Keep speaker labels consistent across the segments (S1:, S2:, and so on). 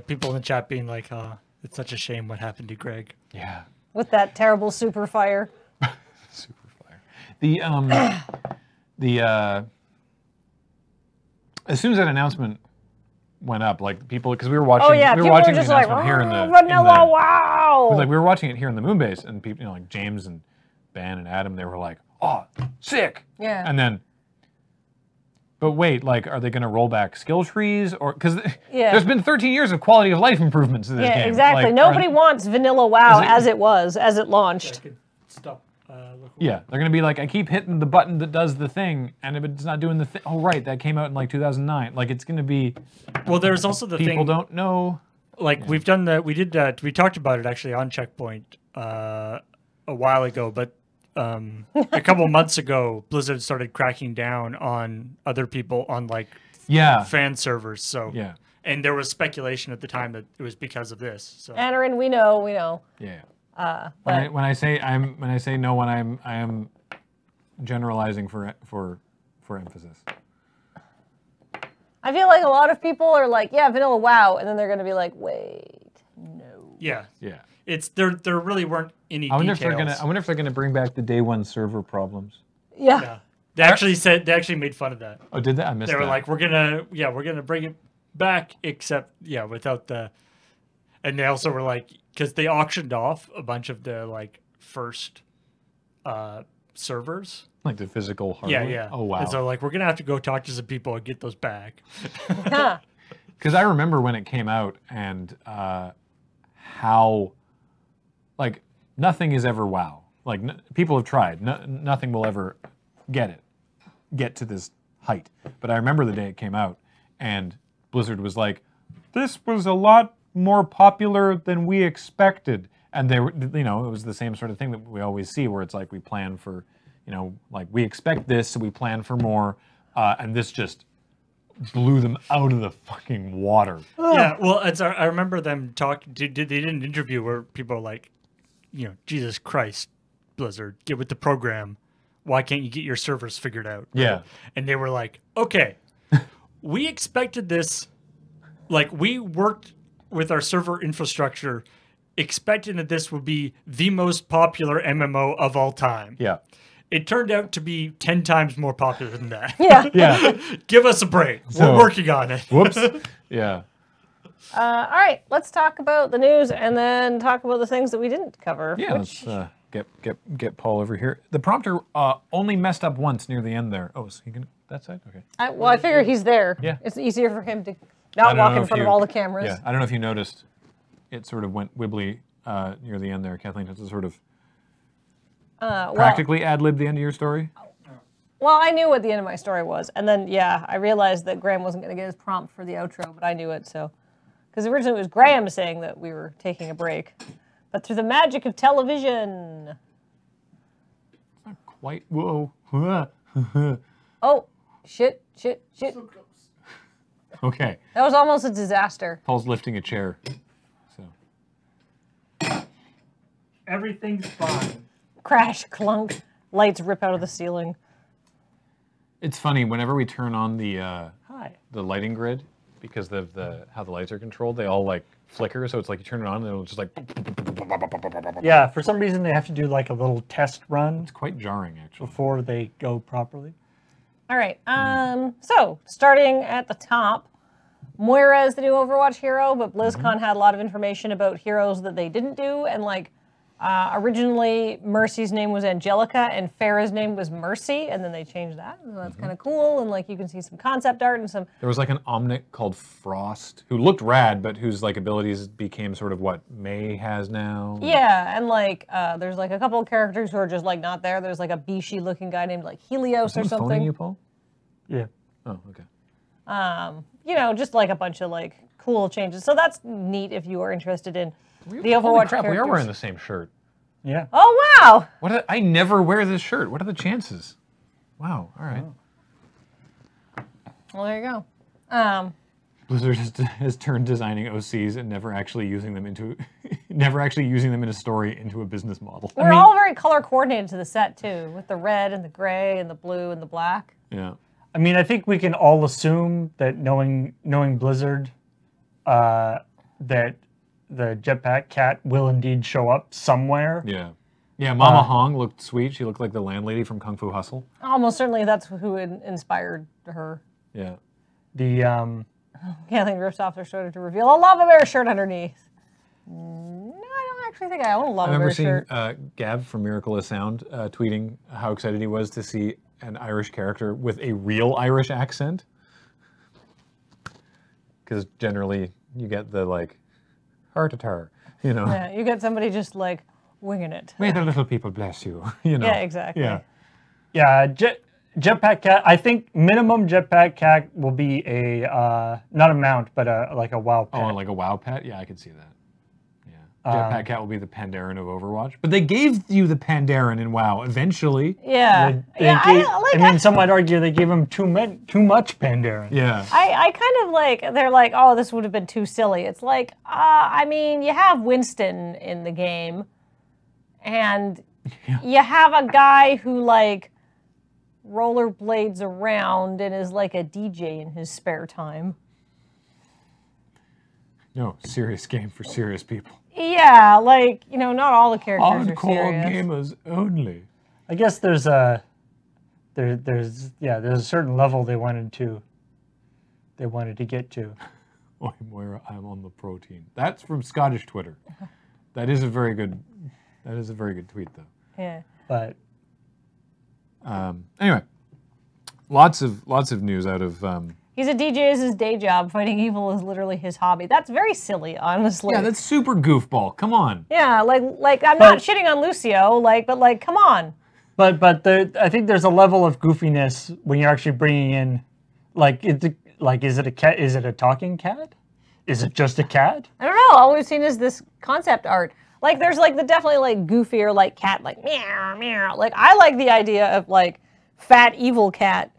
S1: People in the chat being like, it's such a shame what happened to Greg.
S2: Yeah.
S3: With that terrible super fire.
S2: Super fire. As soon as that announcement went up, like people, because we were watching, we were watching the announcement here in the
S3: Vanilla, wow.
S2: It was like we were watching it here in the Moonbase, and people, like James and Ben and Adam, they were like, "Oh, sick!"
S3: Yeah.
S2: And then, but wait, like, are they going to roll back skill trees, or because there's been 13 years of quality of life improvements to this game?
S3: Yeah, exactly.
S2: Like,
S3: nobody wants Vanilla WoW as it launched.
S1: Stop.
S2: Yeah, they're going to be like, I keep hitting the button that does the thing, and if it's not doing the thing, oh right, that came out in like 2009. Like it's going to be.
S1: Well, there's also the thing.
S2: People don't know.
S1: Like we talked about it actually on Checkpoint a while ago, but a couple months ago, Blizzard started cracking down on other people on like fan servers. So and there was speculation at the time that it was because of this. So
S3: Anarin, we know.
S2: Yeah. When I say no, I am generalizing for emphasis.
S3: I feel like a lot of people are like, yeah, Vanilla WoW, and then they're gonna be like, wait, no.
S1: Yeah. It's there really weren't any
S2: I wonder
S1: details.
S2: if they're gonna bring back the day one server problems.
S3: Yeah.
S1: They actually made fun of that.
S2: Oh, did they? I missed that.
S1: They were like, we're gonna bring it back, except without the. And they also were like, because they auctioned off a bunch of the like first servers.
S2: Like the physical hardware?
S1: Yeah.
S2: Oh, wow.
S1: And so like, we're going to have to go talk to some people and get those back.
S2: Because I remember when it came out and how, like, nothing is ever WoW. Like, people have tried. Nothing will ever get to this height. But I remember the day it came out and Blizzard was like, this was a lot more popular than we expected. And they were, it was the same sort of thing that we always see where it's like we plan for, like we expect this, so we plan for more. And this just blew them out of the fucking water.
S1: Yeah, well, I remember them talking, they did an interview where people are like, Jesus Christ, Blizzard, get with the program. Why can't you get your servers figured out?
S2: Yeah.
S1: And they were like, okay, we expected this, like we worked with our server infrastructure, expecting that this would be the most popular MMO of all time.
S2: Yeah.
S1: It turned out to be 10 times more popular than that.
S3: Yeah.
S1: Give us a break. We're working on it.
S2: Whoops. Yeah.
S3: All right, let's talk about the news and then talk about the things that we didn't cover.
S2: Yeah, let's get Paul over here. The prompter only messed up once near the end there. Oh, is he gonna that side? Okay.
S3: I figure he's there.
S2: Yeah.
S3: It's easier for him to not walk in front of all the cameras.
S2: Yeah, I don't know if you noticed, it sort of went wibbly near the end there. Kathleen has to sort of practically ad-lib the end of your story.
S3: Well, I knew what the end of my story was, and then I realized that Graham wasn't going to get his prompt for the outro, but I knew it, so because originally it was Graham saying that we were taking a break, but through the magic of television.
S2: It's not quite. Whoa.
S3: Oh, shit.
S1: So close.
S2: Okay.
S3: That was almost a disaster.
S2: Paul's lifting a chair. So.
S1: Everything's fine.
S3: Crash, clunk, lights rip out of the ceiling.
S2: It's funny whenever we turn on the lighting grid, because of how the lights are controlled, they all like flicker. So it's like you turn it on and it'll just like.
S1: Yeah, for some reason they have to do like a little test run.
S2: It's quite jarring actually.
S1: Before they go properly.
S3: All right. So starting at the top, Moira is the new Overwatch hero, but BlizzCon had a lot of information about heroes that they didn't do, and like originally Mercy's name was Angelica and Pharah's name was Mercy, and then they changed that. So that's kind of cool, and like you can see some concept art and some.
S2: There was like an Omnic called Frost who looked rad, but whose like abilities became sort of what May has now.
S3: Yeah, and like there's like a couple of characters who are just like not there. There's like a Bishi looking guy named like Helios or something.
S2: Phoning you, Paul?
S1: Yeah.
S2: Oh, okay.
S3: Just like a bunch of like cool changes. So that's neat if you are interested in the Overwatch
S2: Holy crap,
S3: characters.
S2: we are wearing the same shirt.
S1: Yeah.
S3: Oh, wow.
S2: I never wear this shirt. What are the chances? Wow, all right.
S3: Well, there you go.
S2: Blizzard has turned designing OCs and never actually using them in a story into a business model.
S3: We're all very color coordinated to the set too, with the red and the gray and the blue and the black.
S2: Yeah.
S1: I mean, I think we can all assume that knowing Blizzard, that the jetpack cat will indeed show up somewhere.
S2: Yeah. Yeah, Mama Hong looked sweet. She looked like the landlady from Kung Fu Hustle.
S3: Almost certainly that's who inspired her.
S2: Yeah.
S1: The
S3: Kathleen rips off their shoulder to reveal a Lava Bear shirt underneath. No, I don't actually think I own a Lava
S2: I remember
S3: Bear
S2: seeing
S3: shirt.
S2: Gav from Miracle of Sound tweeting how excited he was to see an Irish character with a real Irish accent. Because generally you get the like, heart-a-tar, you know.
S3: Yeah, you get somebody just like winging it.
S2: May the little people bless you, you know.
S3: Yeah, exactly.
S2: Yeah.
S1: Yeah, jetpack cat. I think minimum jetpack cat will be a not a mount, but like a WoW pet.
S2: Oh, like a WoW pet? Yeah, I could see that. Yeah. Jetpack cat will be the Pandaren of Overwatch. But they gave you the Pandaren in WoW eventually.
S3: Yeah.
S1: I mean, some might argue they gave him too much Pandaren.
S2: Yeah.
S3: I kind of like, they're like, oh, this would have been too silly. It's like, I mean, you have Winston in the game, and you have a guy who like rollerblades around and is like a DJ in his spare time.
S2: No, serious game for serious people.
S3: Yeah, like, you know, not all the characters are
S2: Hardcore
S3: serious.
S2: gamers only.
S1: I guess there's a there's a certain level they wanted to get to.
S2: Oi, Moira, I'm on the protein. That's from Scottish Twitter. That is a very good tweet though.
S3: Yeah.
S1: But
S2: Anyway, lots of news out of.
S3: He's a DJ as his day job. Fighting evil is literally his hobby. That's very silly, honestly.
S2: Yeah, that's super goofball. Come on.
S3: Yeah, like I'm not shitting on Lucio, but like, come on.
S1: But I think there's a level of goofiness when you're actually bringing in, is it a cat? Is it a talking cat? Is it just a cat?
S3: I don't know. All we've seen is this concept art. Like, there's like the definitely like goofier like cat, like meow meow. Like, I like the idea of like fat evil cat.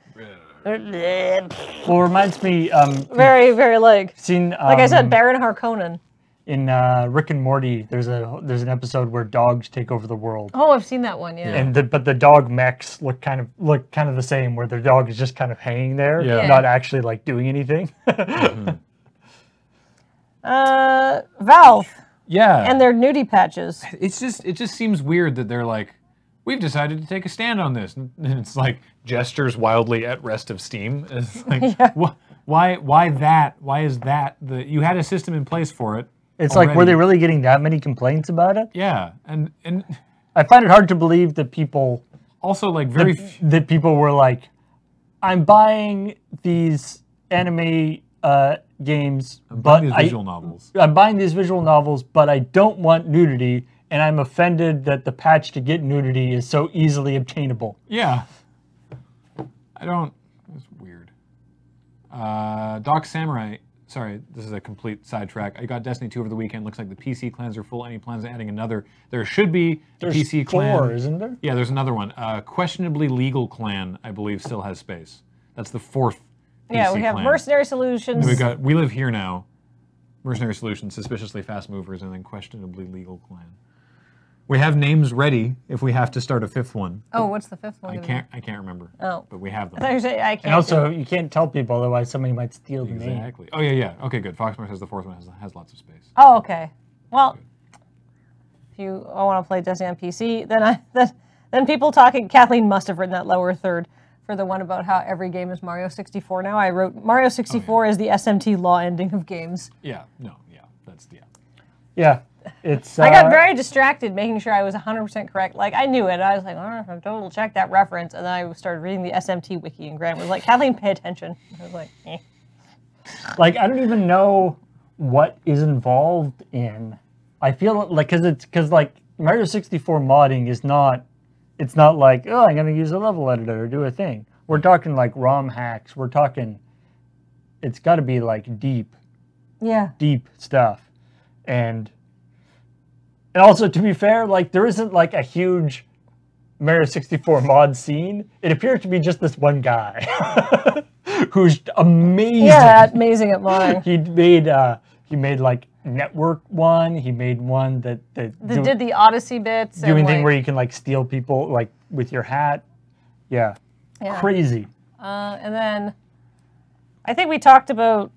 S1: Well, reminds me.
S3: Very very like.
S1: Seen
S3: Like I said, Baron Harkonnen.
S1: In Rick and Morty, there's an episode where dogs take over the world.
S3: Oh, I've seen that one. Yeah.
S1: But the dog mechs look kind of the same, where their dog is just kind of hanging there,
S2: Yeah.
S1: not actually like doing anything.
S3: Valve
S2: Yeah.
S3: and their nudie patches.
S2: it just seems weird that they're like, we've decided to take a stand on this, and it's like gestures wildly at rest of Steam. It's like, why that? Why is that? You had a system in place for it.
S1: It's
S2: already.
S1: like, were they really getting that many complaints about it?
S2: Yeah, and
S1: I find it hard to believe that people
S2: also like
S1: that people were like, I'm buying these anime games, but
S2: these visual novels.
S1: I'm buying these visual novels, but I don't want nudity, and I'm offended that the patch to get nudity is so easily obtainable.
S2: Yeah. I don't. It's weird. Doc Samurai. Sorry, this is a complete sidetrack. I got Destiny 2 over the weekend. Looks like the PC clans are full. Any plans on adding another? There should be a
S1: There's
S2: PC clan.
S1: 4, isn't there?
S2: Yeah, there's another one. Questionably Legal Clan, I believe, still has space. That's the 4th PC
S3: Yeah, we have
S2: clan.
S3: Mercenary Solutions.
S2: We got We Live Here Now, Mercenary Solutions, Suspiciously Fast Movers, and then Questionably Legal Clan. We have names ready if we have to start a 5th one.
S3: Oh, what's the 5th one?
S2: I can't remember.
S3: Oh.
S2: But we have them.
S3: I thought you were saying I can't.
S1: And also, you can't tell people, otherwise somebody might steal the name.
S2: Exactly. Oh, yeah. Okay, good. Foxmore says the 4th one has lots of space.
S3: Oh, okay. Well, if you want to play Destiny on PC, then people talking. Kathleen must have written that lower third for the one about how every game is Mario 64 now. I wrote Mario 64 is the SMT law ending of games.
S2: Yeah. No. Yeah. That's
S1: Yeah, it's.
S3: I got very distracted making sure I was 100% correct. Like, I knew it. I was like, I'll double check that reference. And then I started reading the SMT wiki, and Grant was like, Kathleen, pay attention. I was like, eh.
S1: Like, I don't even know what is involved in. I feel like because like Mario 64 modding is not. It's not like, oh, I'm gonna use a level editor or do a thing. We're talking like ROM hacks. We're talking. It's got to be like deep stuff, and also, to be fair, like there isn't like a huge Mario 64 mod scene. It appears to be just this one guy who's amazing.
S3: Yeah, amazing at modding.
S1: He made like Network one. He made one that
S3: did the Odyssey bits.
S1: doing
S3: and,
S1: thing
S3: like,
S1: where you can like steal people like with your hat. Yeah. Crazy.
S3: And then I think we talked about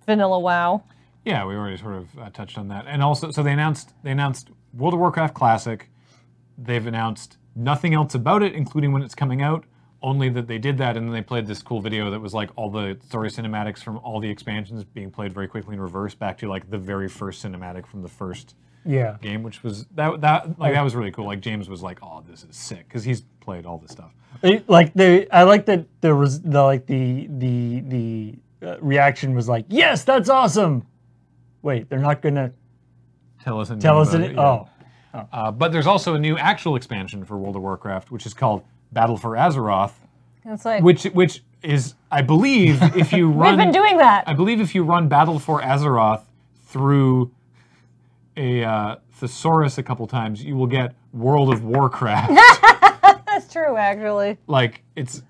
S3: Vanilla WoW.
S2: Yeah, we already sort of touched on that, and also, so they announced World of Warcraft Classic. They've announced nothing else about it, including when it's coming out. Only that they did that, and then they played this cool video that was like all the story cinematics from all the expansions being played very quickly in reverse, back to like the very first cinematic from the first game, which was that was really cool. Like James was like, "Oh, this is sick," because he's played all this stuff.
S4: I like that there was the reaction was like, "Yes, that's awesome." Wait, they're not gonna
S2: Tell us.
S4: Oh.
S2: But there's also a new actual expansion for World of Warcraft, which is called Battle for Azeroth.
S3: It's like
S2: Which is, I believe, if you run...
S3: we've been doing that.
S2: I believe if you run Battle for Azeroth through a thesaurus a couple times, you will get World of Warcraft.
S3: That's true, actually.
S2: Like, is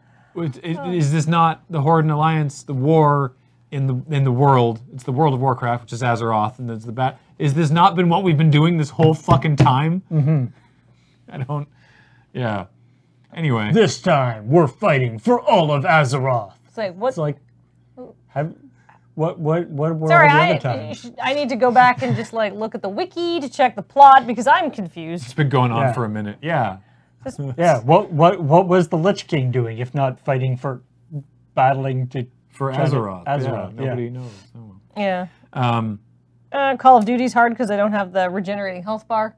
S2: this not the Horde and Alliance, the war in the world? It's the World of Warcraft, which is Azeroth, and it's the Is this not been what we've been doing this whole fucking time?
S4: Mm-hmm.
S2: I don't... Yeah. Anyway.
S4: This time, we're fighting for all of Azeroth.
S3: It's like, what?
S4: It's like, what were
S3: Sorry,
S4: all the other times?
S3: I need to go back and just like look at the wiki to check the plot because I'm confused.
S2: It's been going on
S4: Yeah.
S2: for a minute. Yeah.
S4: Yeah, what was the Lich King doing if not fighting for battling to
S2: For
S4: try to-
S2: Azeroth.
S4: Azeroth,
S2: Yeah, nobody knows. Oh.
S3: Yeah.
S2: Um,
S3: Call of Duty's hard because I don't have the regenerating health bar.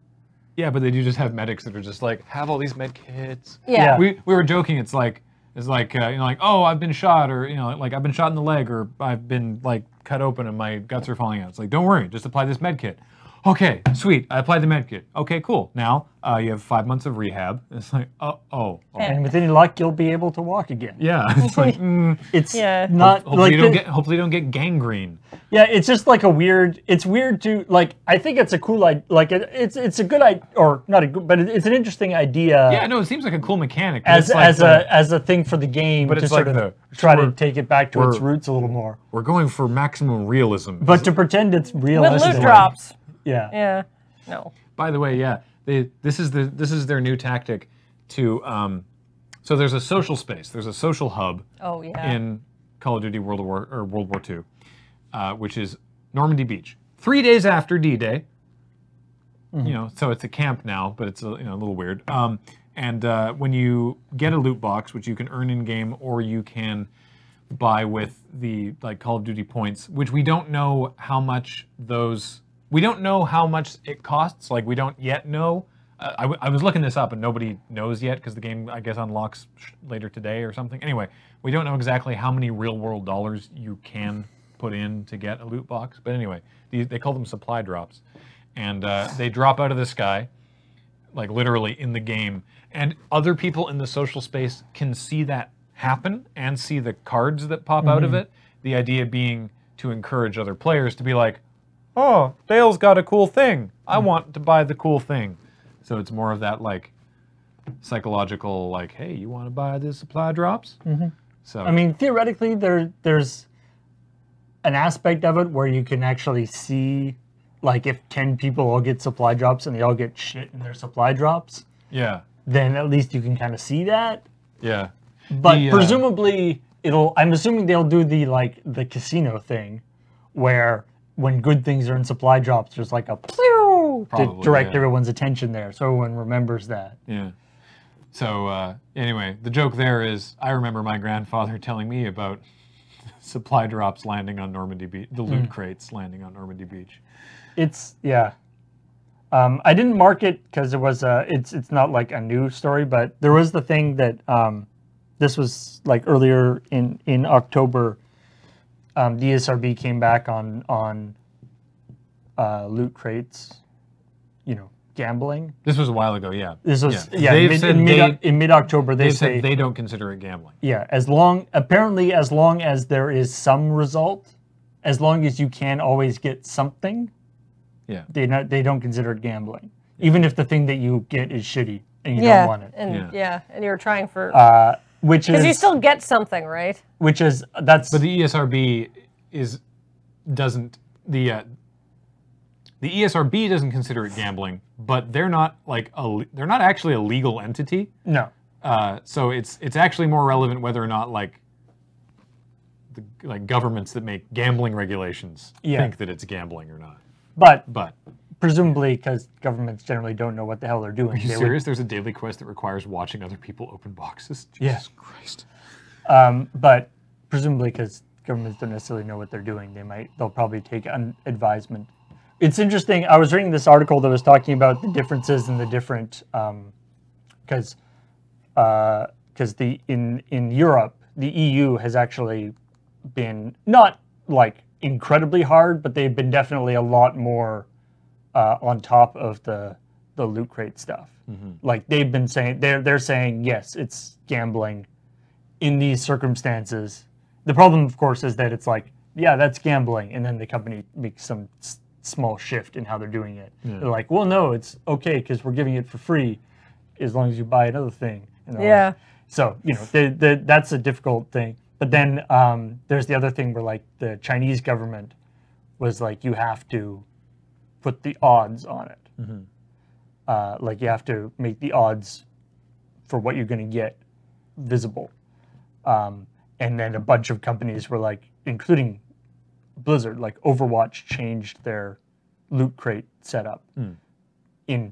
S2: yeah, but they do just have medics that are just like, have all these med kits.
S3: Yeah.
S4: Yeah.
S2: We were joking. It's like you know, like, oh, I've been shot, or you know, like I've been shot in the leg, or I've been like cut open and my guts are falling out. It's like, don't worry, just apply this med kit. Okay, sweet. I applied the med kit. Okay, cool. Now you have 5 months of rehab. It's like, oh.
S4: And with any luck, you'll be able to walk again.
S2: Yeah, it's like,
S4: It's
S3: Yeah.
S4: not
S2: hopefully
S4: like
S2: hopefully you don't get gangrene.
S4: yeah. It's just like a weird. It's weird to like. I think it's a cool idea. Like it's a good idea, or not a good, but it's an interesting idea.
S2: Yeah, no, it seems like a cool mechanic. but
S4: As
S2: it's like
S4: as a thing for the game,
S2: But
S4: to
S2: it's
S4: sort
S2: like
S4: of
S2: the-
S4: try to
S2: we're-
S4: take it back to its
S2: we're-
S4: roots a little more.
S2: we're going for maximum realism.
S4: But to pretend it's
S3: With
S4: realistic.
S3: loot drops.
S4: Yeah.
S3: Yeah. No.
S2: By the way, yeah, this is their new tactic to so there's a social space, there's a social hub
S3: Oh yeah.
S2: in Call of Duty World War II, which is Normandy Beach. 3 days after D-Day, you know, so it's a camp now, but it's a little weird. And when you get a loot box, which you can earn in game or you can buy with the like Call of Duty points, which we don't know how much those. We don't know how much it costs. Like, we don't yet know. I was looking this up, and nobody knows yet because the game, I guess, unlocks later today or something. Anyway, we don't know exactly how many real-world dollars you can put in to get a loot box. But anyway, they call them supply drops. And they drop out of the sky, like literally in the game. And other people in the social space can see that happen and see the cards that pop out of it. The idea being to encourage other players to be like, oh, Dale's got a cool thing. I want to buy the cool thing. So it's more of that like psychological, like, hey, you want to buy the supply drops? So
S4: I mean, theoretically, there's an aspect of it where you can actually see, like, if 10 people all get supply drops and they all get shit in their supply drops,
S2: yeah,
S4: then at least you can kind of see that.
S2: yeah.
S4: But
S2: The,
S4: presumably, I'm assuming they'll do the casino thing, where when good things are in supply drops, there's like a pew to
S2: Probably,
S4: direct
S2: yeah.
S4: everyone's attention there, so everyone remembers that.
S2: Yeah. So anyway, the joke there is, I remember my grandfather telling me about supply drops landing on Normandy Beach, the loot crates landing on Normandy Beach.
S4: It's yeah. I didn't mark it because it was it's not like a new story, but there was the thing that this was like earlier in October. The ESRB came back on loot crates, gambling.
S2: This was a while ago, yeah.
S4: This was
S2: They've said
S4: in mid-October. They
S2: they've
S4: say
S2: said they don't consider it gambling.
S4: yeah, as long as there is some result, as long as you can always get something,
S2: Yeah.
S4: they don't consider it gambling, even if the thing that you get is shitty and you
S3: Yeah.
S4: don't want it.
S3: And and you were trying for
S4: Which
S3: because you
S4: is
S3: still get something, right?
S4: that's
S2: But the ESRB doesn't the ESRB doesn't consider it gambling, but they're not like they're not actually a legal entity.
S4: no.
S2: So it's actually more relevant whether or not like like governments that make gambling regulations
S4: Yeah.
S2: think that it's gambling or not.
S4: But
S2: But
S4: presumably, because governments generally don't know what the hell they're doing.
S2: are you
S4: they would-
S2: serious? There's a daily quest that requires watching other people open boxes.
S4: Yeah.
S2: Jesus Christ.
S4: But presumably, because governments don't necessarily know what they're doing, they'll probably take advisement. It's interesting. I was reading this article that was talking about the differences in the different, because in Europe the EU has actually been not like incredibly hard, but they've been definitely a lot more on top of the loot crate stuff. Like they've been saying, they're saying yes, it's gambling in these circumstances. The problem, of course, is that it's like, yeah, that's gambling, and then the company makes some small shift in how they're doing it.
S2: Yeah.
S4: They're like, well, no, it's okay because we're giving it for free as long as you buy another thing. And they're
S3: Yeah.
S4: like- so, you know, that's a difficult thing. But then there's the other thing where, like, the Chinese government was like, you have to put the odds on it. Like, you have to make the odds for what you're going to get visible. And then a bunch of companies were like, including Blizzard, like Overwatch changed their loot crate setup in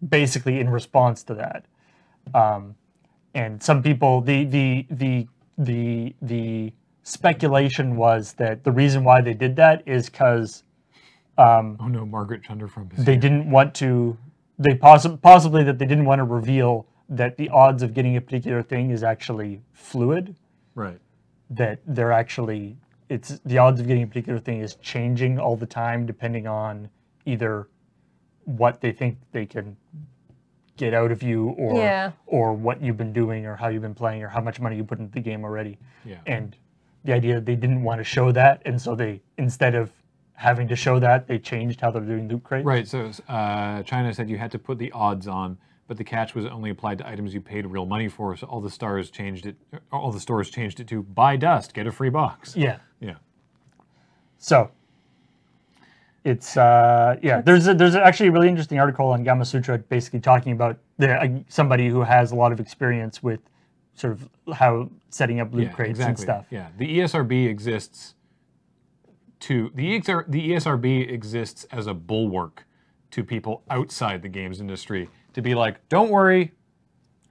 S4: basically in response to that. And some people, the speculation was that the reason why they did that is because
S2: Oh no, Margaret Chunderfrom is
S4: they
S2: here.
S4: didn't want to. They possibly that they didn't want to reveal that the odds of getting a particular thing is actually fluid.
S2: Right.
S4: That they're actually, it's the odds of getting a particular thing is changing all the time depending on either what they think they can get out of you or
S3: Yeah.
S4: or what you've been doing or how you've been playing or how much money you put into the game already.
S2: Yeah.
S4: And the idea they didn't want to show that, and so they, instead of having to show that, they changed how they're doing loot crates.
S2: Right. So China said you had to put the odds on, but the catch was it only applied to items you paid real money for. So all the stores changed it to buy dust, get a free box.
S4: Yeah.
S2: Yeah.
S4: So it's yeah. There's actually a really interesting article on Gamasutra basically talking about somebody who has a lot of experience with sort of how setting up loot crates and stuff.
S2: Yeah. The ESRB exists to the ESRB exists as a bulwark to people outside the games industry to be like, don't worry,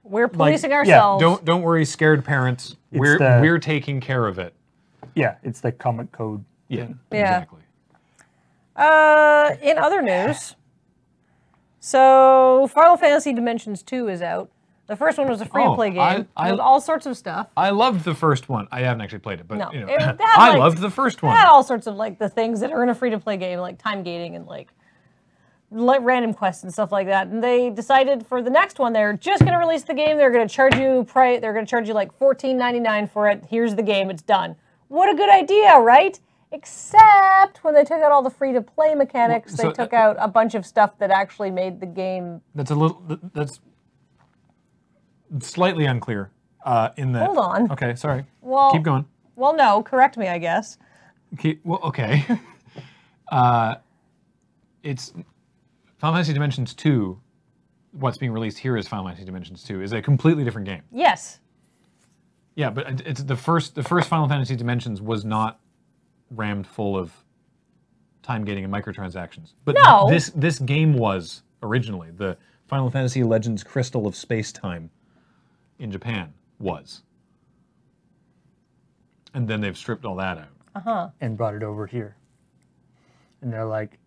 S3: We're policing
S4: yeah,
S3: ourselves.
S2: don't worry, scared parents.
S4: It's
S2: We're taking care of it.
S4: Yeah, it's the comic code
S2: Yeah.
S4: thing.
S3: Yeah.
S2: Exactly.
S3: In other news, so Final Fantasy Dimensions 2 is out. The first one was a free-to-play game with all sorts of stuff.
S2: I loved the first one. I haven't actually played it, but
S3: No,
S2: you know,
S3: it had,
S2: I
S3: like-
S2: loved the first one.
S3: It had all sorts of like the things that are in a free-to-play game, like time gating and like random quests and stuff like that. And they decided for the next one, they're just going to release the game. They're going to charge you They're going to charge you like $14.99 for it. Here's the game. It's done. What a good idea, right? Except when they took out all the free-to-play mechanics,
S2: So,
S3: they took out a bunch of stuff that actually made the game.
S2: That's slightly unclear. In that.
S3: Hold on.
S2: Okay, sorry.
S3: Well,
S2: Keep going.
S3: Well, no, correct me, I guess.
S2: Well, okay. It's Final Fantasy Dimensions 2. What's being released here is Final Fantasy Dimensions 2 is a completely different game.
S3: Yes.
S2: Yeah, but it's the first Final Fantasy Dimensions was not rammed full of time gating and microtransactions. But
S3: No.
S2: this game was originally the Final Fantasy Legends Crystal of Space Time in Japan was. And then they've stripped all that out.
S4: And brought it over here. And they're like,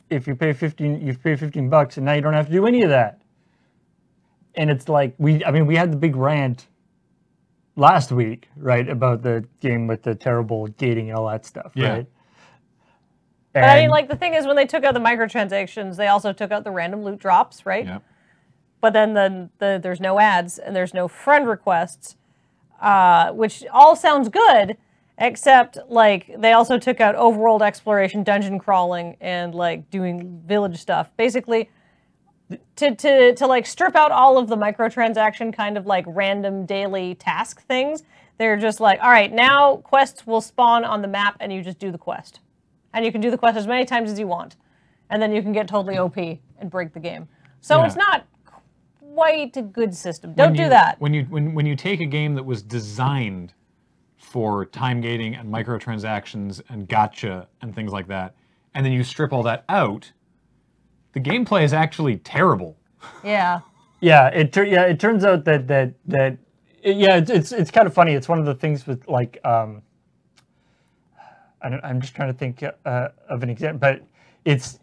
S4: if you pay 15, you've paid $15 and now you don't have to do any of that. And it's like, we had the big rant last week, right, about the game with the terrible gating and all that stuff,
S2: Yeah.
S4: right?
S3: But I mean, like, the thing is, when they took out the microtransactions, they also took out the random loot drops, right?
S2: Yep.
S3: But then there's no ads and there's no friend requests, which all sounds good, except, like, they also took out overworld exploration, dungeon crawling, and, like, doing village stuff. Basically, to like, strip out all of the microtransaction kind of, like, random daily task things, they're just like, all right, now quests will spawn on the map and you just do the quest. And you can do the quest as many times as you want. And then you can get totally OP and break the game. So
S2: Yeah.
S3: it's not quite a good system. Don't do that.
S2: When you take a game that was designed for time gating and microtransactions and gotcha and things like that, and then you strip all that out, the gameplay is actually terrible.
S3: Yeah.
S4: Yeah, it turns out that it's kind of funny. It's one of the things with like I'm just trying to think of an example, but it's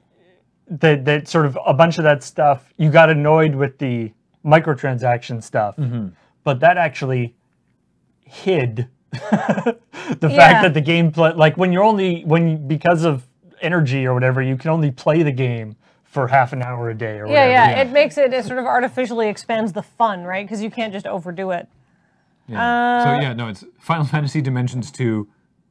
S4: that sort of a bunch of that stuff. You got annoyed with the microtransaction stuff, but that actually hid the fact that the gameplay, like because of energy or whatever, you can only play the game for half an hour a day or whatever.
S3: Yeah, it makes it sort of artificially expands the fun, right? Because you can't just overdo it.
S2: Yeah. It's Final Fantasy Dimensions 2,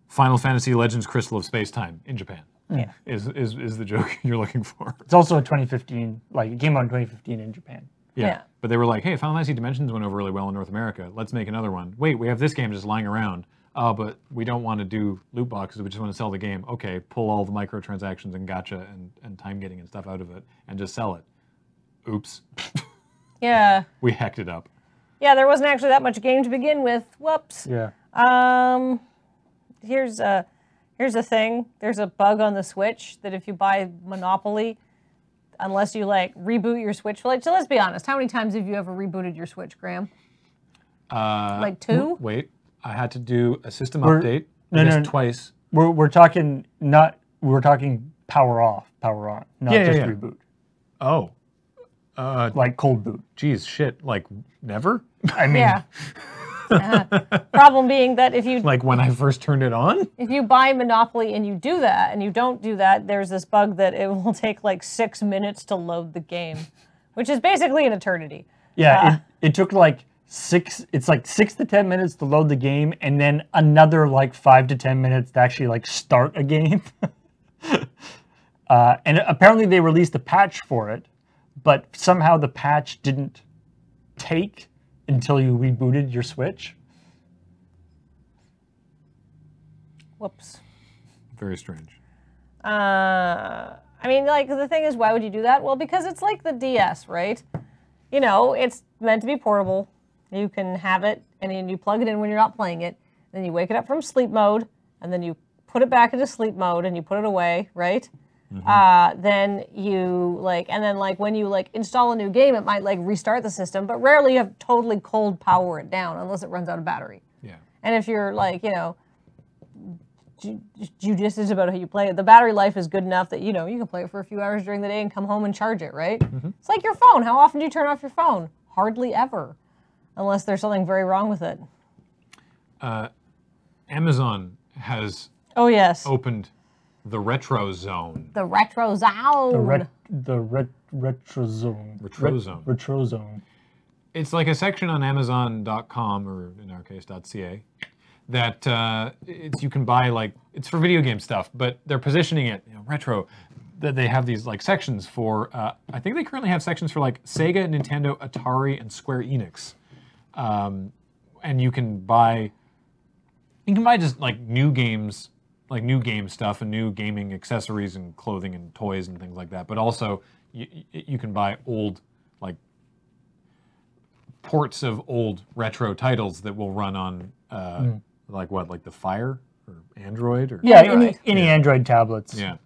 S2: Final Fantasy Legends Crystal of Space-Time in Japan.
S3: Yeah.
S2: Is the joke you're looking for.
S4: It's also a 2015, like it came out in 2015 in Japan.
S3: Yeah.
S2: But they were like, hey, Final Fantasy Dimensions went over really well in North America. Let's make another one. Wait, we have this game just lying around. But we don't want to do loot boxes. We just want to sell the game. Okay, pull all the microtransactions and gotcha and time getting and stuff out of it and just sell it. Oops.
S3: Yeah.
S2: We hacked it up.
S3: Yeah, there wasn't actually that much game to begin with. Whoops.
S4: Yeah.
S3: Here's the thing. There's a bug on the Switch that if you buy Monopoly, unless you like reboot your Switch, like, so let's be honest, how many times have you ever rebooted your Switch, Graham? Like 2?
S2: Wait, I had to do a system update.
S4: No,
S2: twice.
S4: We're talking power off, power on, not just reboot.
S2: Oh.
S4: Like cold boot.
S2: Geez, shit. Like never?
S4: I mean,
S3: Yeah. Problem being that if you
S2: Like when I first turned it on?
S3: if you buy Monopoly and you do that and you don't do that, there's this bug that it will take like 6 minutes to load the game, which is basically an eternity.
S4: yeah, it took like 6 to 10 minutes to load the game, and then another like 5 to 10 minutes to actually like start a game. And apparently they released a patch for it, but somehow the patch didn't take until you rebooted your Switch.
S3: Whoops.
S2: Very strange.
S3: I mean, like, the thing is, why would you do that? Well, because it's like the DS, right? You know, it's meant to be portable. You can have it, and then you plug it in when you're not playing it. Then you wake it up from sleep mode, and then you put it back into sleep mode, and you put it away, right? Then you when you like install a new game, it might like restart the system, but rarely you have totally cold power it down unless it runs out of battery.
S2: Yeah.
S3: And if you're like, you know, judicious about how you play it, the battery life is good enough that, you know, you can play it for a few hours during the day and come home and charge it, right? It's like your phone. How often do you turn off your phone? Hardly ever, unless there's something very wrong with it.
S2: Amazon has opened the Retro Zone.
S3: The Retro Zone.
S4: Retro Zone.
S2: Retro Zone.
S4: Retro Zone.
S2: It's like a section on Amazon.com, or in our case, .ca, that you can buy, like, it's for video game stuff, but they're positioning it, you know, retro. That they have these like sections for. I think they currently have sections for like Sega, Nintendo, Atari, and Square Enix, and you can buy just like new games. Like new game stuff and new gaming accessories and clothing and toys and things like that. But also, you can buy old, like, ports of old retro titles that will run on, like the Fire or Android or
S4: any Android tablets.
S2: Yeah.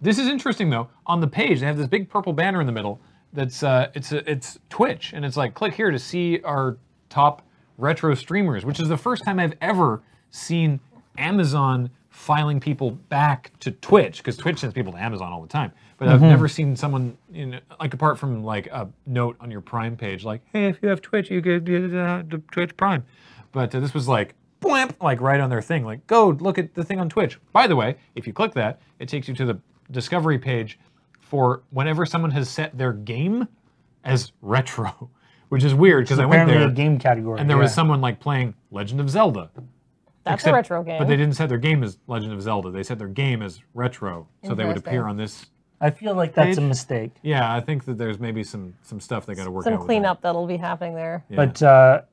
S2: This is interesting though. On the page, they have this big purple banner in the middle. That's it's Twitch, and it's like click here to see our top retro streamers, which is the first time I've ever seen Amazon filing people back to Twitch, because Twitch sends people to Amazon all the time. But I've never seen someone, you know, like apart from like a note on your Prime page, like, hey, if you have Twitch, you get the Twitch Prime. But this was like, blamp, like right on their thing, like, go look at the thing on Twitch. By the way, if you click that, it takes you to the discovery page for whenever someone has set their game as retro, which is weird because I went there,
S4: a game category,
S2: and there was someone like playing Legend of Zelda.
S3: That's a retro game.
S2: But they didn't set their game as Legend of Zelda. They set their game as retro, so they would appear on this.
S4: I feel like that's
S2: page.
S4: a mistake.
S2: Yeah, I think that there's maybe some stuff they got to work out.
S3: Some cleanup that'll be happening there.
S2: Yeah.
S4: But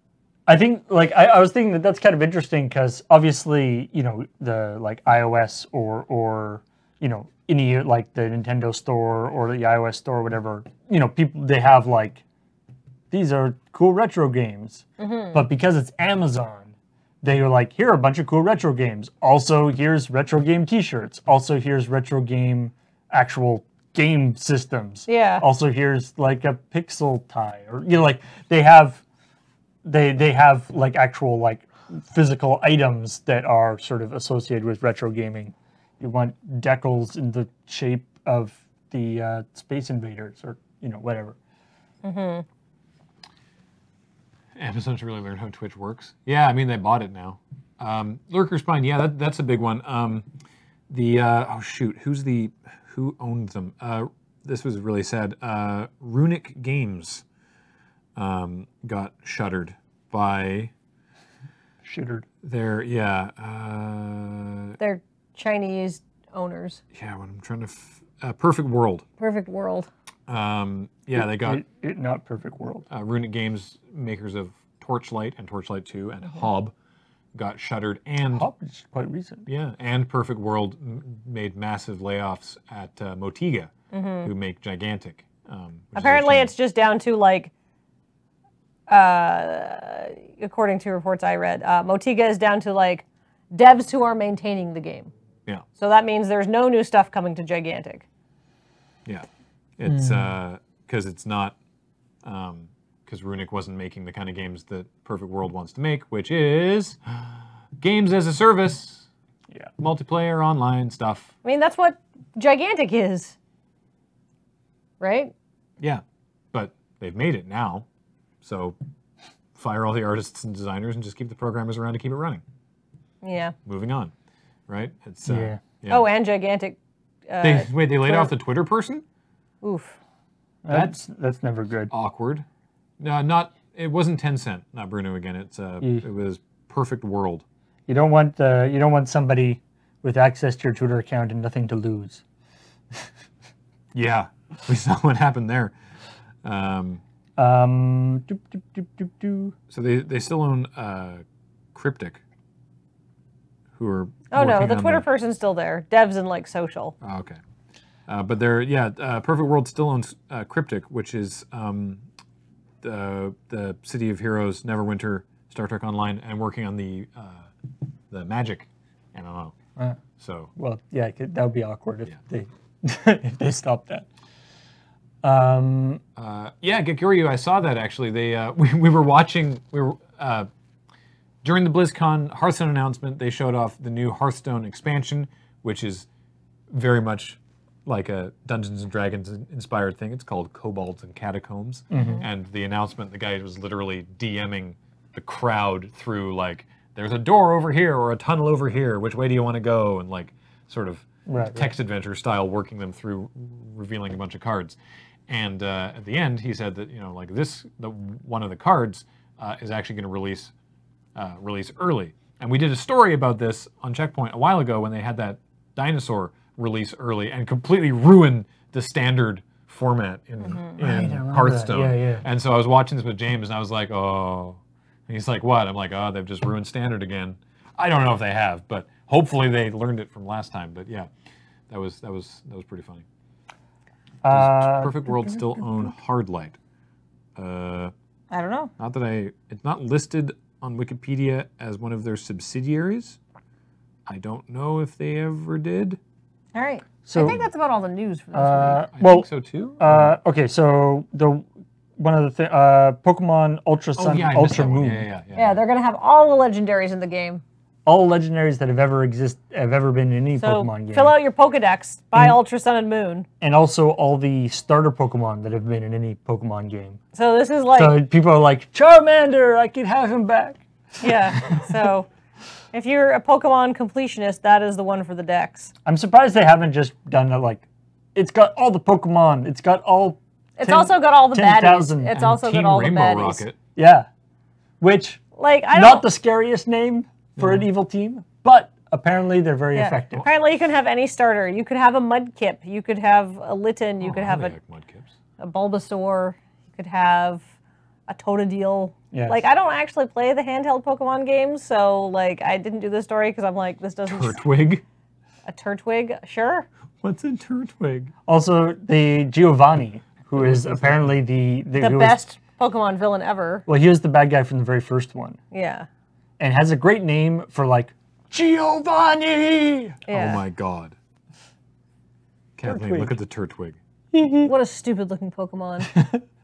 S4: I think, like, I was thinking that's kind of interesting because obviously, you know, the like iOS or you know, any like the Nintendo store or the iOS store or whatever, you know, people, they have like, these are cool retro games. But because it's Amazon, they were like, here are a bunch of cool retro games. Also, here's retro game T-shirts. Also, here's retro game actual game systems.
S3: Yeah.
S4: Also, here's like a pixel tie, or like they have like actual like physical items that are sort of associated with retro gaming. You want decals in the shape of the Space Invaders, or whatever.
S3: Mm-hmm.
S2: Amazon should really learn how Twitch works. Yeah, I mean they bought it now. Lurker Spine, yeah, that's a big one. Oh shoot, who owned them? This was really sad. Runic Games got shuttered by their
S3: They're Chinese owners.
S2: yeah. What I'm trying to Perfect World.
S3: Perfect World.
S2: They got
S4: not Perfect World.
S2: Runic Games, makers of Torchlight and Torchlight 2 and Hob, got shuttered, and
S4: Hob is quite recent.
S2: Yeah, and Perfect World made massive layoffs at Motiga, who make Gigantic.
S3: Apparently, it's just down to like, according to reports I read, Motiga is down to like devs who are maintaining the game.
S2: Yeah.
S3: So that means there's no new stuff coming to Gigantic.
S2: Yeah, it's because it's not because Runic wasn't making the kind of games that Perfect World wants to make, which is games as a service, multiplayer, online stuff.
S3: I mean, that's what Gigantic is, right?
S2: Yeah, but they've made it now, so fire all the artists and designers and just keep the programmers around to keep it running.
S3: Yeah.
S2: Moving on, right? It's
S3: Oh, and Gigantic.
S2: They laid off the Twitter person?
S3: Oof.
S4: That's never good.
S2: Awkward. It wasn't Tencent, not Bruno again. It was Perfect World.
S4: You don't want somebody with access to your Twitter account and nothing to lose.
S2: Yeah, we saw what happened there. So they still own Cryptic, who are
S3: Oh no, the Twitter person's still there. Devs and like social.
S2: Oh, okay. But Perfect World still owns Cryptic, which is the City of Heroes, Neverwinter, Star Trek Online, and working on the Magic MMO. So
S4: well, yeah, that would be awkward if they if they stopped that.
S2: Gekiryu, I saw that actually. They we were watching. During the BlizzCon Hearthstone announcement, they showed off the new Hearthstone expansion, which is very much like a Dungeons & Dragons inspired thing. It's called Kobolds and Catacombs. And the announcement, the guy was literally DMing the crowd through like, there's a door over here or a tunnel over here. Which way do you want to go? And like sort of text adventure style, working them through, revealing a bunch of cards. And at the end, he said that one of the cards is actually going to release early. And we did a story about this on Checkpoint a while ago when they had that dinosaur release early and completely ruined the standard format in Hearthstone.
S4: Yeah.
S2: And so I was watching this with James and I was like, oh. And he's like, what? I'm like, oh, they've just ruined standard again. I don't know if they have, but hopefully they learned it from last time. But yeah, that was pretty funny. Does Perfect World still own Hardlight?
S3: I don't know.
S2: Not that it's not listed on Wikipedia as one of their subsidiaries. I don't know if they ever did.
S3: All right.
S4: So,
S3: I think that's about all the news for this week.
S2: I think so too.
S4: Okay, so one of the Pokemon Ultra Sun, Ultra Moon.
S3: Yeah, they're gonna have all the legendaries in the game.
S4: All legendaries that have ever been in any Pokemon game.
S3: Fill out your Pokedex, buy Ultra Sun and Moon.
S4: And also all the starter Pokemon that have been in any Pokemon game.
S3: So this is like...
S4: So people are like, Charmander, I can have him back.
S3: Yeah, so if you're a Pokemon completionist, that is the one for the Dex.
S4: I'm surprised they haven't just done it like, it's got all the Pokemon, it's got all...
S3: It's also got all the baddies.
S4: 10,000.
S3: It's also got
S2: Team
S3: all
S2: Rainbow
S3: the baddies.
S2: Rocket.
S4: Yeah. Which,
S3: like,
S4: not the scariest name for an evil team, but apparently they're very effective.
S3: Apparently you can have any starter. You could have a Mudkip. You could have a Litten. You could have a Bulbasaur. You could have a Totodile.
S4: Yes.
S3: Like, I don't actually play the handheld Pokemon games, so, like, I didn't do this story because I'm like, this doesn't...
S2: Turtwig?
S3: A Turtwig? Sure.
S2: What's a Turtwig?
S4: Also, the Giovanni, who is apparently the
S3: best Pokemon villain ever.
S4: Well, he was the bad guy from the very first one.
S3: Yeah.
S4: and has a great name for like Giovanni.
S3: Yeah.
S2: Oh my god. Kathleen,
S4: Turtwig.
S2: look at the Turtwig.
S3: What a stupid looking Pokemon.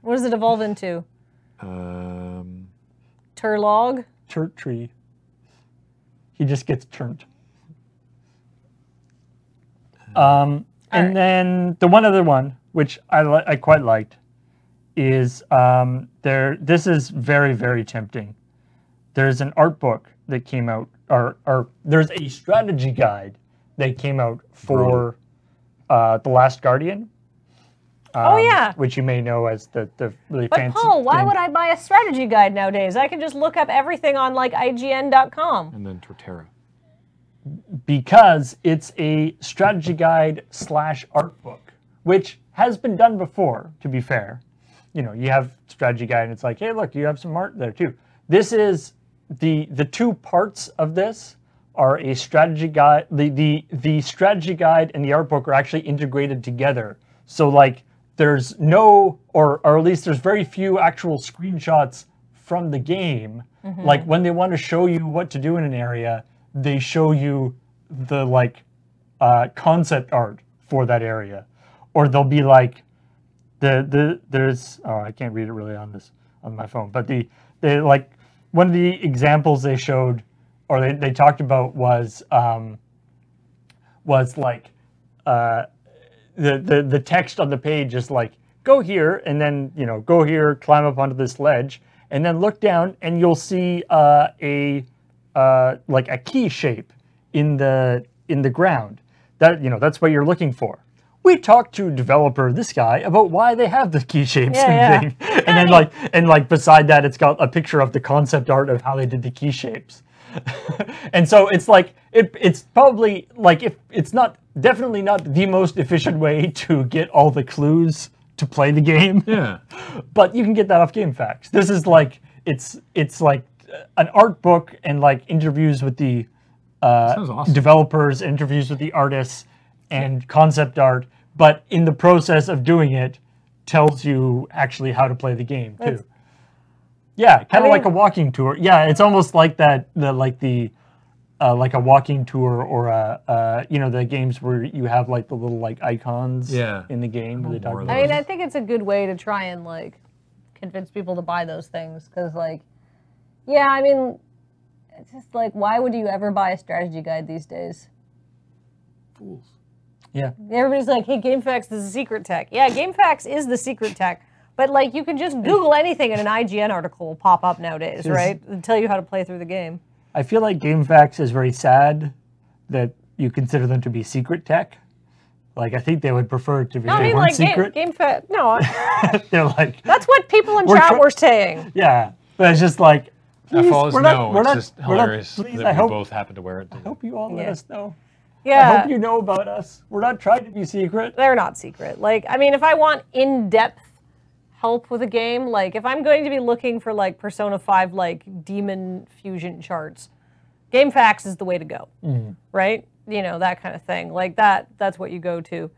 S3: What does it evolve into? Turlog?
S4: Turt tree. He just gets turned. And
S3: right.
S4: then the one other one, which I quite liked, is this is very, very tempting. There's an art book that came out, or there's a strategy guide that came out for The Last Guardian.
S3: Oh, yeah.
S4: Which you may know as the really
S3: But
S4: fancy.
S3: Paul, why
S4: game.
S3: would I buy a strategy guide nowadays? I can just look up everything on like IGN.com.
S2: And then Torterra.
S4: Because it's a strategy guide / art book, which has been done before, to be fair. You know, you have strategy guide and it's like, hey, look, you have some art there too. This is the two parts of this are a strategy guide. The strategy guide and the art book are actually integrated together. So like there's no, or at least there's very few actual screenshots from the game. Like when they want to show you what to do in an area, they show you the like concept art for that area, or they'll be like there's I can't read it really on my phone, but they like one of the examples they showed or they talked about was like the text on the page is like go here and then go here, climb up onto this ledge, and then look down and you'll see like a key shape in the ground. That's what you're looking for. We talked to developer this guy about why they have the key shapes and thing. And then beside that it's got a picture of the concept art of how they did the key shapes. And so it's like it's probably like if it's definitely not the most efficient way to get all the clues to play the game.
S2: Yeah.
S4: But you can get that off GameFAQs. This is like it's like an art book and like interviews with the
S2: Sounds awesome.
S4: developers, interviews with the artists, and concept art. But in the process of doing it, tells you actually how to play the game too. Yeah, kind of like a walking tour. Yeah, it's almost like that. Like a walking tour or the games where you have like the little like icons in the game. Where they talk about
S3: I mean, I think it's a good way to try and like convince people to buy those things because like, yeah, I mean, it's just like, why would you ever buy a strategy guide these days?
S2: Fools.
S4: Yeah.
S3: Everybody's like, hey, GameFAQs is the secret tech. Yeah, GameFAQs is the secret tech. But like, you can just Google anything and an IGN article will pop up nowadays, right? And tell you how to play through the game.
S4: I feel like GameFAQs is very sad that you consider them to be secret tech. Like, I think they would prefer it to be
S3: No, I mean, like,
S4: secret.
S3: GameFAQs, no.
S4: They're like,
S3: That's what people in chat were saying.
S4: yeah, but it's just like,
S2: That
S4: please,
S2: follows
S4: we're
S2: no.
S4: not-
S2: It's just
S4: we're not-
S2: hilarious
S4: please,
S2: that
S4: I
S2: we
S4: hope-
S2: both happen to wear it.
S4: I hope you all let
S3: Yeah.
S4: us know.
S3: Yeah.
S4: I hope you know about us. We're not trying to be secret.
S3: They're not secret. Like, I mean, if I want in-depth help with a game, like if I'm going to be looking for like Persona 5 like demon fusion charts, GameFAQs is the way to go, right? That kind of thing. Like that's what you go to.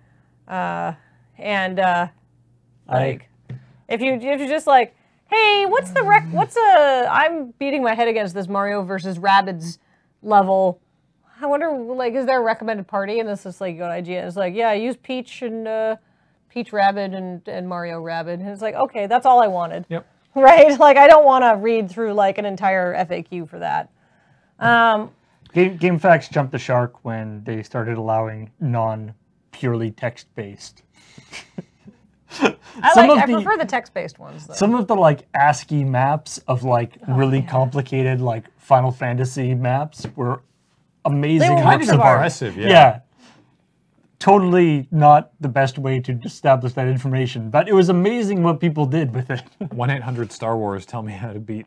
S3: If you're just like, hey, I'm beating my head against this Mario versus Rabbids level. I wonder, like, is there a recommended party? And this is like, you go to IGN. It's like, yeah, use Peach and Peach Rabbid and Mario Rabbid. And it's like, okay, that's all I wanted.
S2: Yep.
S3: Right? Like, I don't want to read through like an entire FAQ for that.
S4: GameFAQs jumped the shark when they started allowing non-purely text-based.
S3: I prefer the text-based ones, though.
S4: Some of the like ASCII maps of like really complicated like Final Fantasy maps were amazing.
S3: They were
S4: maps
S3: works
S4: of
S3: of art.
S2: Impressive, yeah.
S4: Yeah. Totally not the best way to establish that information, but it was amazing what people did with it.
S2: 1-800-Star Wars taught me how to beat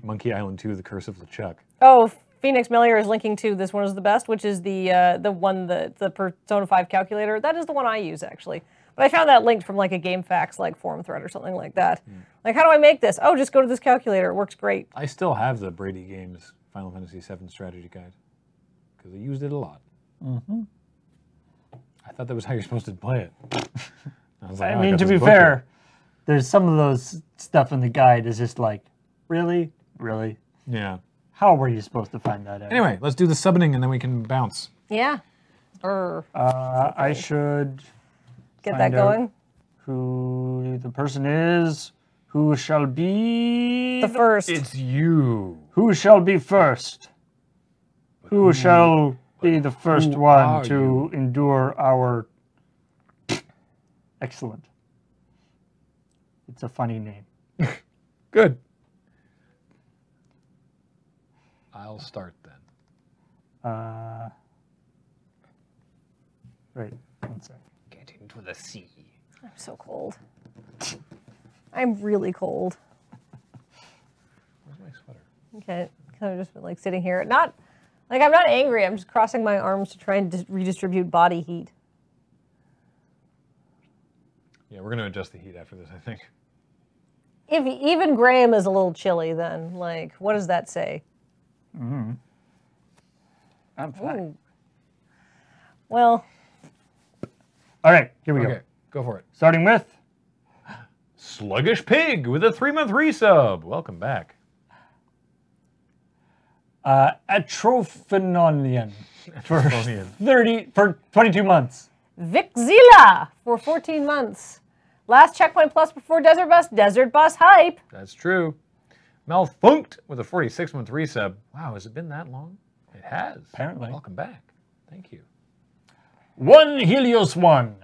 S2: Monkey Island 2: The Curse of LeChuck.
S3: Oh, Phoenix Melior is linking to this one is the best, which is the Persona 5 calculator. That is the one I use, actually. But I found that linked from like a GameFAQs like forum thread or something like that. Like, how do I make this? Oh, just go to this calculator. It works great.
S2: I still have the Brady Games Final Fantasy VII strategy guide because I used it a lot. I thought that was how you're supposed to play it. I was like,
S4: I
S2: oh,
S4: mean,
S2: got
S4: to
S2: this
S4: be
S2: book
S4: fair,
S2: here.
S4: there's some of those stuff in the guide is just like, really?
S2: Yeah.
S4: How were you supposed to find that out?
S2: Anyway, let's do the subbing and then we can bounce.
S3: Yeah.
S4: I should
S3: Get
S4: find
S3: that
S4: out
S3: going.
S4: who the person is who shall be
S3: The first.
S2: It's you.
S4: Who shall be first? Who shall be the first one
S2: are
S4: to endure our... Excellent. It's a funny name.
S2: Good. I'll start then.
S4: Right, one sec.
S2: Get into the sea.
S3: I'm so cold. I'm really cold.
S2: Where's my sweater?
S3: Okay, kind of just been like sitting here. Not, like I'm not angry. I'm just crossing my arms to try and redistribute body heat.
S2: Yeah, we're gonna adjust the heat after this, I think.
S3: If even Graham is a little chilly, then like, what does that say?
S4: I'm fine.
S3: Ooh. Well,
S4: All right, here we
S2: Okay,
S4: go.
S2: go for it.
S4: Starting with
S2: Sluggish Pig with a 3-month resub. Welcome back.
S4: Atrophinonian for
S2: Atrophinonian.
S4: for 22 months.
S3: Vic Zila for 14 months. Last checkpoint plus before Desert Bus hype.
S2: That's true. Malfunked with a 46-month resub. Wow, has it been that long? It has.
S4: Apparently.
S2: Welcome back. Thank you.
S4: One Helios One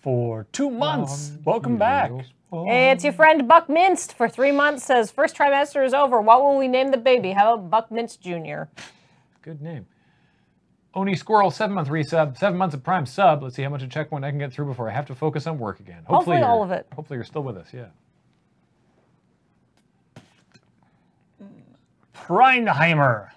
S4: for 2 months. Welcome back.
S3: Hey, it's your friend Buck Minst for 3 months. Says first trimester is over. What will we name the baby? How about Buck Minst Jr.?
S2: Good name. Oni Squirrel, 7-month resub, 7 months of prime sub. Let's see how much a checkpoint I can get through before I have to focus on work again.
S3: Hopefully
S2: you're-
S3: all of it.
S2: Hopefully you're still with us, yeah.
S4: Preinheimer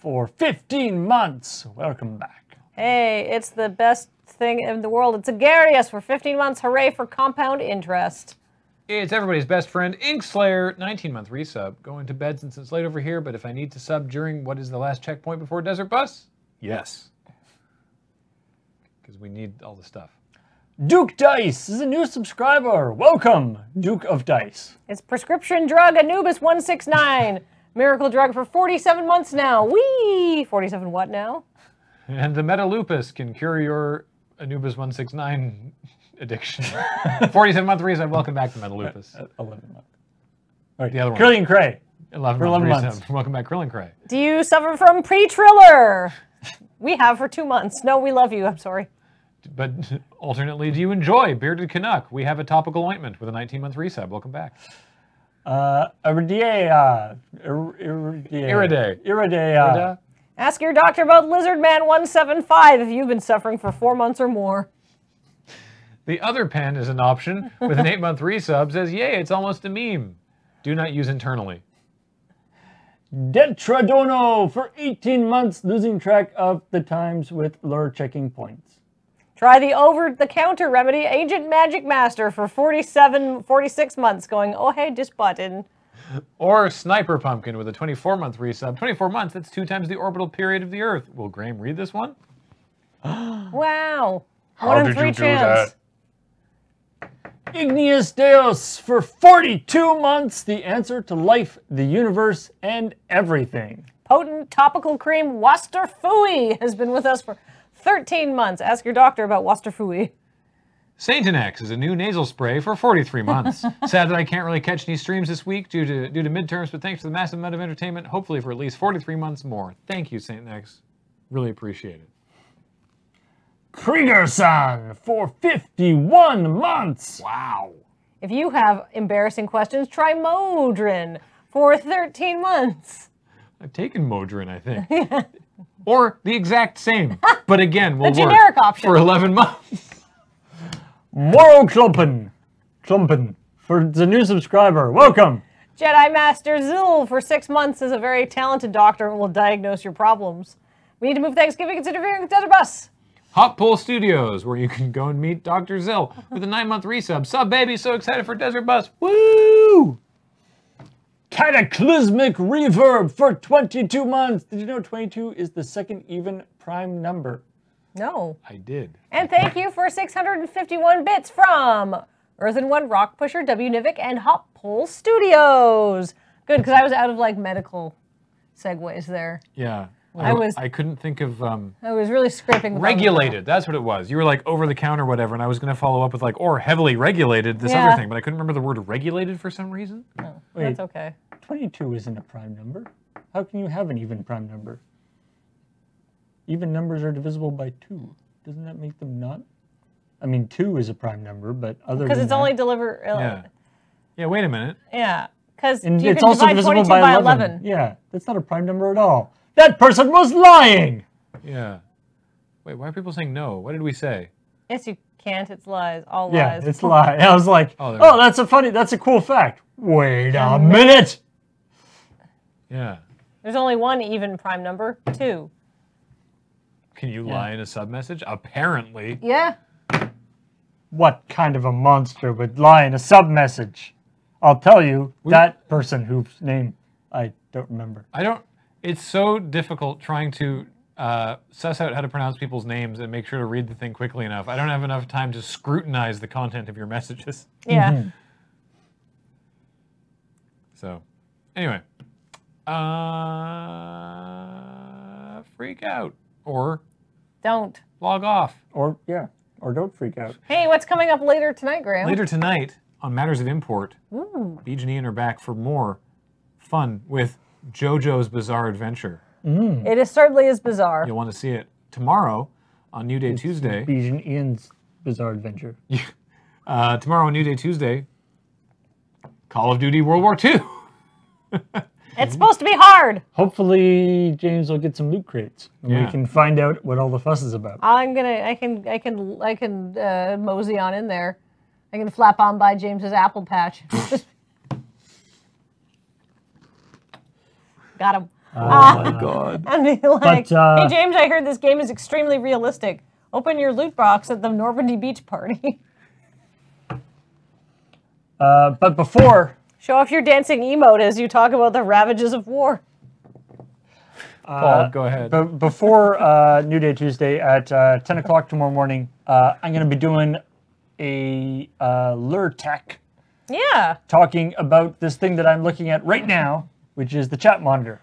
S4: for 15 months. Welcome back.
S3: Hey, it's the best thing in the world. It's Agarius for 15 months. Hooray for compound interest.
S2: It's everybody's best friend, Inkslayer, 19-month resub. Going to bed since it's late over here, but if I need to sub during what is the last checkpoint before Desert Bus? Yes. Because we need all the stuff.
S4: Duke Dice is a new subscriber. Welcome, Duke of Dice.
S3: It's prescription drug Anubis 169. Miracle drug for 47 months now. Whee! 47 what now?
S2: And the Metalupus can cure your Anubis 169 addiction. 47-month resub. Welcome back to Metalupus.
S4: 11 months. All right,
S2: The other one.
S4: Krillin Cray.
S2: 11
S4: For 11
S2: month
S4: months.
S2: resub. Welcome back, Krillin Cray.
S3: Do you suffer from pre-triller? We have for 2 months. No, we love you. I'm sorry.
S2: But alternately, do you enjoy Bearded Canuck? We have a topical ointment with a 19-month resub. Welcome back.
S4: Iridea.
S2: Iridea.
S3: Ask your doctor about Lizardman 175 if you've been suffering for 4 months or more.
S2: The other pen is an option with an 8-month resub. Says, yay, it's almost a meme. Do not use internally.
S4: Detradono for 18 months, losing track of the times with lure checking points.
S3: Try the over-the-counter remedy, Agent Magic Master, for 46 months, going, oh, hey, just button.
S2: Or Sniper Pumpkin with a 24-month resub. 24 months, that's 2 times the orbital period of the Earth. Will Graham read this one?
S3: Wow.
S2: How
S3: 1 in
S2: did
S3: 3
S2: you do
S3: chance.
S4: Igneous Deus for 42 months, the answer to life, the universe, and everything.
S3: Potent topical cream Wasterfui has been with us for 13 months. Ask your doctor about Wasterfui.
S2: Saintinex is a new nasal spray for 43 months. Sad that I can't really catch any streams this week due to midterms, but thanks for the massive amount of entertainment, hopefully for at least 43 months more. Thank you, Saintinex. Really appreciate it.
S4: Krieger-san for 51 months.
S2: Wow.
S3: If you have embarrassing questions, try Modrin for 13 months.
S2: I've taken Modrin, I think. Or the exact same, but again, will
S3: The
S2: work
S3: generic option.
S2: for 11 months.
S4: Moro Klumpen for the new subscriber. Welcome.
S3: Jedi Master Zil for 6 months is a very talented doctor and will diagnose your problems. We need to move Thanksgiving. Consider viewing Desert Bus.
S2: Hot Pole Studios, where you can go and meet Dr. Zill with a 9-month resub. Sub baby, so excited for Desert Bus. Woo!
S4: Cataclysmic Reverb for 22 months. Did you know 22 is the second even prime number?
S3: No.
S2: I did.
S3: And thank you for 651 bits from Earthen One, Rock Pusher, W Nivik, and Hot Pole Studios. Good, because I was out of like medical segues there.
S2: Yeah.
S3: I
S2: couldn't think of
S3: I was really scraping the bottom of the
S2: regulated. That's what it was. You were like over the counter, whatever, and I was going to follow up with like or heavily regulated this other
S3: Yeah.
S2: thing, but I couldn't remember the word regulated for some reason.
S3: barrel.
S4: Wait.
S3: That's okay.
S4: 22 isn't a prime number. How can you have an even prime number? Even numbers are divisible by 2. Doesn't that make them not? I mean, 2 is a prime number, but other
S3: Because
S4: than
S3: it's
S4: that,
S3: only deliver.
S2: Yeah. Yeah. Wait a minute.
S3: Yeah. Because
S4: and
S3: you
S4: it's
S3: can
S4: also
S3: divide
S4: divisible
S3: 22
S4: by
S3: by
S4: 11.
S3: 11.
S4: Yeah, that's not a prime number at all. That person was lying.
S2: Yeah. Wait. Why are people saying no? What did we say?
S3: Yes, you can't. It's lies. All
S4: Yeah,
S3: lies.
S4: it's lie. I was like,
S2: Oh, there we go.
S4: that's a cool fact. Wait a minute.
S2: Yeah.
S3: There's only one even prime number. 2.
S2: Can you lie in a sub message? Apparently.
S3: Yeah.
S4: What kind of a monster would lie in a sub message? I'll tell you, that person whose name I don't remember.
S2: I don't. It's so difficult trying to suss out how to pronounce people's names and make sure to read the thing quickly enough. I don't have enough time to scrutinize the content of your messages.
S3: Yeah.
S4: Mm-hmm.
S2: So, anyway, freak out or
S3: Don't.
S2: log off.
S4: Or don't freak out.
S3: Hey, what's coming up later tonight, Graham?
S2: Later tonight on Matters of Import,
S3: Ooh.
S2: Beej and Ian are back for more fun with JoJo's Bizarre Adventure.
S3: It is certainly is bizarre.
S2: You'll want to see it tomorrow on New Day Tuesday.
S4: Beej and Ian's Bizarre Adventure.
S2: Tomorrow on New Day Tuesday, Call of Duty World War II.
S3: It's supposed to be hard.
S4: Hopefully, James will get some loot crates, and
S2: Yeah.
S4: we can find out what all the fuss is about.
S3: I can mosey on in there. I can flap on by James's apple patch. Got him.
S2: Oh my god.
S3: And be like,
S4: But,
S3: hey James, I heard this game is extremely realistic. Open your loot box at the Normandy Beach party.
S4: But before,
S3: Show off your dancing emote as you talk about the ravages of war.
S2: Paul, go ahead.
S4: before New Day Tuesday at 10 o'clock tomorrow morning, I'm going to be doing a Lure Tech
S3: Yeah.
S4: talking about this thing that I'm looking at right now, which is the chat monitor.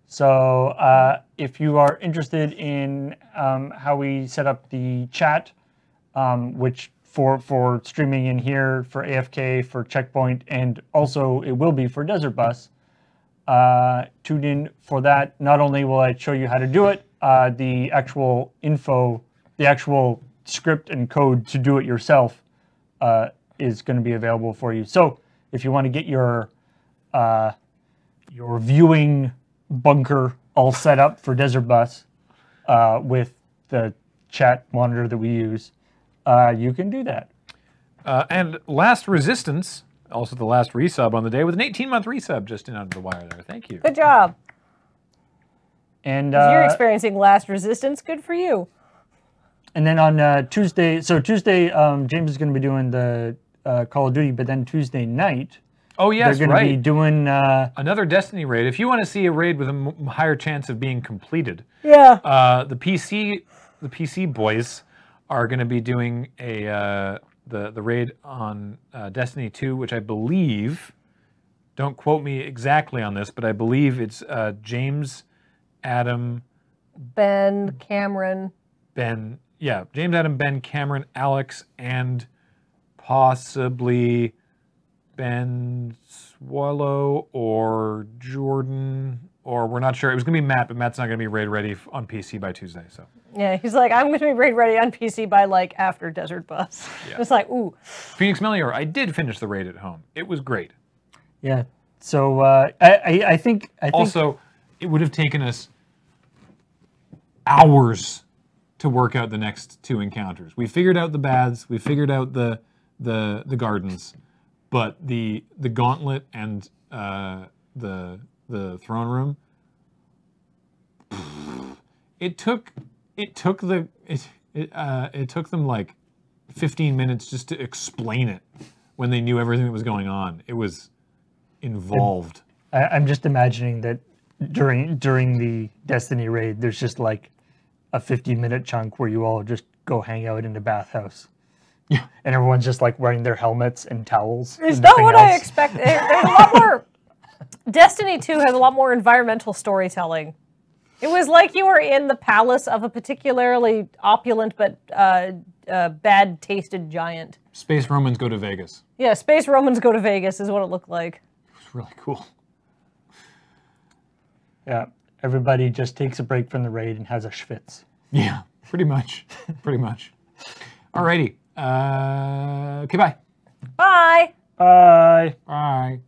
S4: So if you are interested in how we set up the chat, which for streaming in here, for AFK, for Checkpoint, and also it will be for Desert Bus, tune in for that. Not only will I show you how to do it, the actual info, the actual script and code to do it yourself is going to be available for you. So if you want to get your viewing bunker all set up for Desert Bus with the chat monitor that we use, you can do that.
S2: And Last Resistance, also the last resub on the day, with an 18-month resub just in under the wire there. Thank you.
S3: Good job.
S4: And
S3: If you're experiencing last resistance, good for you.
S4: and then on Tuesday, Tuesday, James is going to be doing the Call of Duty, but then Tuesday night,
S2: Oh, yes,
S4: they're going to be
S2: right.
S4: doing
S2: Another Destiny raid. If you want to see a raid with a higher chance of being completed,
S3: Yeah.
S2: the PC boys are going to be doing the raid on Destiny 2, which I believe, don't quote me exactly on this, but I believe it's James, Adam,
S3: Ben, Cameron.
S2: James, Adam, Ben, Cameron, Alex, and possibly Ben Swallow or Jordan, or we're not sure. It was going to be Matt, but Matt's not going to be raid ready on PC by Tuesday. So
S3: Yeah, he's like, I'm going to be raid ready on PC by like after Desert Bus.
S2: Yeah.
S3: It's like, ooh.
S2: Phoenix Melior, I did finish the raid at home. It was great.
S4: yeah. So I think
S2: Also, it would have taken us hours to work out the next 2 encounters. We figured out the baths, we figured out the gardens, but the gauntlet and the throne room, it took them like 15 minutes just to explain it when they knew everything that was going on. It was involved.
S4: I'm just imagining that during the Destiny raid, there's just like a 50-minute chunk where you all just go hang out in the bathhouse.
S2: Yeah.
S4: And everyone's just like wearing their helmets and towels.
S3: It's
S4: and
S3: not
S4: nothing
S3: what I
S4: else.
S3: expected. There's a lot more Destiny 2 has a lot more environmental storytelling. It was like you were in the palace of a particularly opulent but bad-tasted giant.
S2: Space Romans go to Vegas.
S3: Yeah, Space Romans go to Vegas is what it looked like.
S2: It was really cool.
S4: Yeah, everybody just takes a break from the raid and has a schwitz.
S2: Yeah, pretty much. Pretty much. Alrighty. Okay, bye.
S3: Bye!
S4: Bye!
S2: Bye.